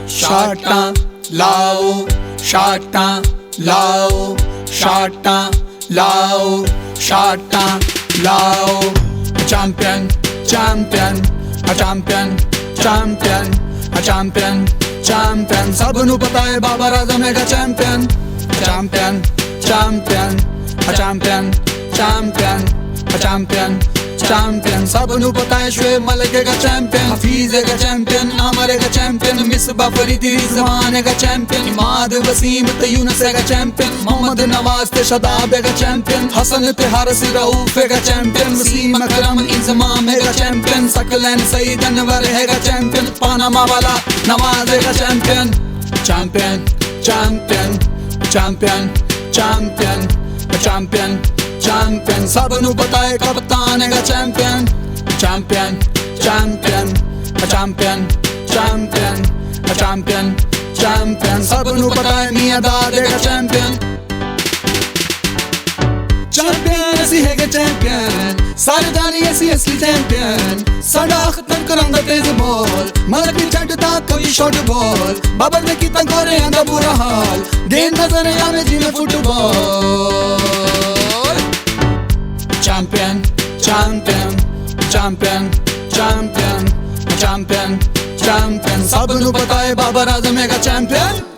شاٹاں لاؤ شاٹاں لاؤ شاٹاں لاؤ شاٹاں لاؤ champion champion champion champion champion champion سب نو پتا ہے بابر اعظم ہے champion champion champion champion champion champion champion سب نو پتا ہے شعیب ملک ہے چیمپئن حفیظ ہے چیمپئن عامر ہے چیمپئن مصباح فریدی رضوان ہے چیمپئن عماد وسیم تے یونس ہے چیمپئن محمد نواز تے شاداب ہے چیمپئن حسن تے حارث رؤوف ہے چیمپئن وسیم اکرم انضمام ہے چیمپئن ثقلین سعید انور ہے چیمپئن پاناما والا نواز ہے champion champion champion champion champion champion champion سب نو پتا ہے کپتان ہے champion champion champion champion champion champion champion سب نو پتا ہے میاں داد ہے چیمپئن چیمپئن اسی ہے چیمپئن سارے جانی ایسی اصلی چیمپئن ساڈا ختم کراندہ تیز بال ملک بھی چھٹتا کوئی شاٹ بال بابر نے کیتا گورے آندہ برا حال گیند نظر ہے ہمیں جی میں football champion champion champion champion champion champion سب نو پتا ہے بابر اعظم ہے چیمپئن